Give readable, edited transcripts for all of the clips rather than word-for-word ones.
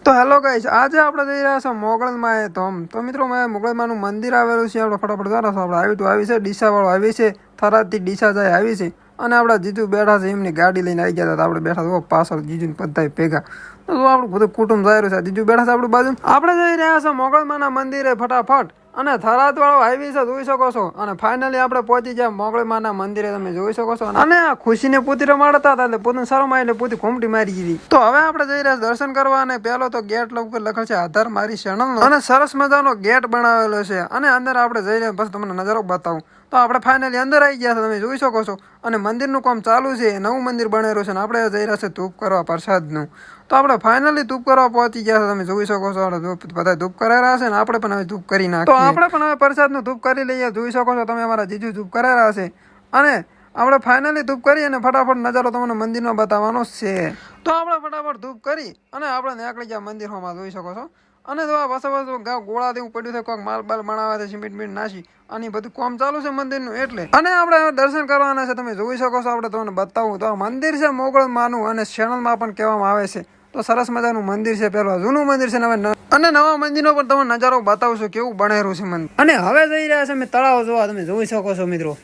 તો hello guys, આજે આપણે જઈ રહ્યા છીએ મોગલમાં તો મિત્રો મોગલમાંનું મંદિર આવેલું છે. આપણે ફટાફટ દ્વારા આપણે આવી છે ડીસા વાળો આવી છે, થરાદથી ડીસા જાય આવી છે. અને આપણા જીજુ બેઠા છે, એમની ગાડી લઈને આવી ગયા હતા. આપણે બેઠા તો પાછળ જીજુને બધા ભેગા તો આપણું બધું કુટુંબ જઈ રહ્યું છે. જીજુ બેઠા છે આપણી બાજુ. આપણે જઈ રહ્યા છે મોગલમાંના મંદિરે ફટાફટ. અને થરાદ વાળો હાઈવે છે, જોઈ શકો છો. અને ફાઇનલી આપણે પહોંચી ગયા મોગલમાંના મંદિરે, તમે જોઈ શકો છો. અને આ ખુશીને પૂતી રમાડતા હતા એટલે પોતાને શરમ આવી એટલે પૂતી ઘૂમટી મારી દીધી. તો હવે આપણે જઈ રહ્યા દર્શન કરવા. અને પહેલો તો ગેટ ઉપર લખેલ છે આધાર મારી ચેનલનો, અને સરસ મજાનો ગેટ બનાવેલો છે. અને અંદર આપણે જઈ રહ્યા પછી તમને નજારો બતાવું. તો આપણે ફાઇનલી અંદર આવી ગયા છે, તમે જોઈ શકો છો. અને મંદિરનું કામ ચાલુ છે, નવું મંદિર બનેલું છે. અને આપણે જઈ રહ્યા છે ધૂપ કરવા પ્રસાદનું. તો આપણે ફાઇનલી ધૂપ કરવા પહોંચી ગયા છે, તમે જોઈ શકો છો. બધા ધૂપ કરેલા છે ને આપણે પણ હવે ધૂપ કરી નાખીએ. તો આપણે પણ હવે પ્રસાદનું ધૂપ કરી લઈએ. જોઈ શકો છો તમે, અમારા જીજુ ધૂપ કરેલા છે. અને આપણે ફાઇનલી ધૂપ કરી અને ફટાફટ નજારો તમને મંદિરમાં બતાવવાનો છે. તો આપણે ફટાફટ ધૂપ કરી અને આપણે નીકળી ગયા મંદિરમાં, જોઈ શકો છો. અને તો આ બસ ગોળા દેવું પડ્યું છે, કોઈક માલ બાલ બનાવે છે, સિમેન્ટ બીટ નાસી અને બધું કામ ચાલુ છે મંદિરનું એટલે. અને આપણે દર્શન કરવાના છે, તમે જોઈ શકો છો. આપણે તમને બતાવું તો આ મંદિર છે મોગલમાંનું, અને ચેનલમાં પણ કહેવામાં આવે છે. તો સરસ મજાનું મંદિર છે, પેલું જૂનું મંદિર છે ને અને નવા મંદિરનો પણ તમને નજારો બતાવશું કેવું બનેલું છે મંદિર. અને હવે જઈ રહ્યા છે અમે તળાવ જોવા, તમે જોઈ શકો છો મિત્રો.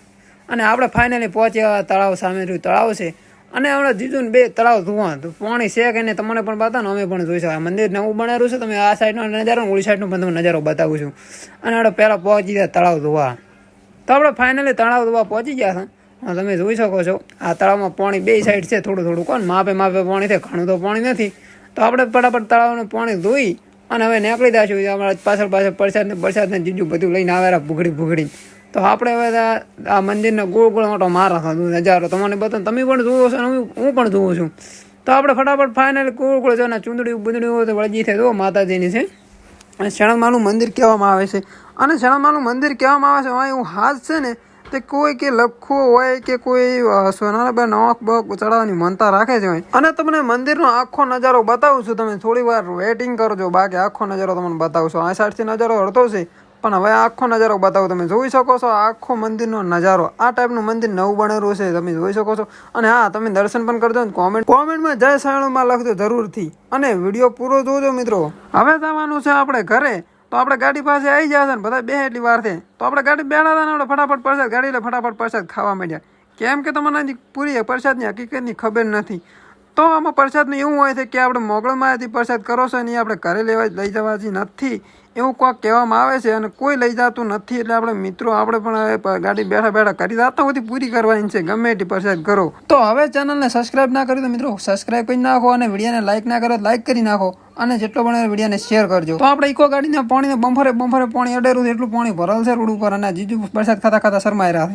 અને આપણે ફાઇનલી પહોંચ્યા તળાવ, સામે તળાવ છે. અને હમણાં જીજુને બે તળાવ ધોવા પાણી છે કે નહીં તમને પણ બતાવો, અમે પણ જોઈ શકો. મંદિર નવું બનાવેલું છે, તમે આ સાઈડનો નજારો ઓલી સાઈડનો પણ તમને નજારો બતાવું છું. અને આપણે પહેલાં પહોંચી ગયા તળાવ ધોવા. તો આપણે ફાઇનલી તળાવ ધોવા પહોંચી ગયા છે. તમે જોઈ શકો છો આ તળાવમાં પાણી બે સાઈડ છે, થોડું થોડું કોણ માપે પાણી છે, ઘણું તો પાણી નથી. તો આપણે ફટાફટ તળાવનું પાણી ધોઈ અને હવે નીકળી દઈશું. અમારા પાછળ પ્રસાદને જીજુ બધું લઈને આવેલા ભૂગડી. તો આપણે હવે આ મંદિરનો ગોળ મોટો મારા હતા નજારો તમને બતાવો, તમે પણ જુઓ છો અને હું પણ જોઉં છું. તો આપણે ફટાફટ ફાઇનલ ગોળ છે ને ચૂંદડી બુંદડી હોય તો વળજી થાય તો માતાજીની છે. અને શણમાનું મંદિર કહેવામાં આવે છે. અને શણમાનું મંદિર કહેવામાં આવે છે એમાં એવું હાથ છે ને તે કોઈ કે લખવું હોય કે કોઈ સોનાના બે નોક બક ચડાવવાની મનતા રાખે છે. અને તમને મંદિરનો આખો નજારો બતાવું છું, તમે થોડી વાર વેઇટિંગ કરજો, બાકી આખો નજારો તમને બતાવશો. આ સાઈડથી નજારો હળતો છે પણ હવે આખો નજારો બતાવો. તમે જોઈ શકો છો આખો મંદિરનો નજારો. આ ટાઈપનું મંદિર નવું બનેલું છે, તમે જોઈ શકો છો. અને હા, તમે દર્શન પણ કરજો ને કોમેન્ટમાં જય સાયણમાં લખજો જરૂરથી. અને વિડીયો પૂરો જોજો મિત્રો. હવે જવાનું છે આપણે ઘરે. તો આપણે ગાડી પાસે આવી જશે ને બધા બે એટલી વાર છે. તો આપણે ગાડી બેઠા હતા ને આપણે ફટાફટ પ્રસાદ ગાડી એટલે ફટાફટ પ્રસાદ ખાવા માંડ્યા. કેમ કે તમને પૂરી પ્રસાદની હકીકતની ખબર નથી. તો આમાં પ્રસાદનું એવું હોય છે કે આપણે મોગલમાંથી પ્રસાદ કરો છો ને આપણે ઘરે લઈ જવાથી નથી એવું કોઈક કહેવામાં આવે છે. અને કોઈ લઈ જતું નથી એટલે આપણે મિત્રો આપણે પણ ગાડી બેઠા કરી જતા બધી પૂરી કરવાની છે, ગમે એટલી પ્રસાદ કરો. તો હવે ચેનલને સબસ્ક્રાઈબ ના કર્યું તો મિત્રો સબસ્ક્રાઈબ કરી નાખો. અને વિડીયોને લાઈક ના કરો તો લાઈક કરી નાખો. અને જેટલો બને વિડીયોને શેર કરજો. તો આપણે ઇકો ગાડીને પાણીને બમ્ફરે પાણી અડેરું એટલું પાણી ભરેલ છે રોડ ઉપર. અને જીજુ પ્રસાદ ખાતા શરમાઈ રહ્યા છે.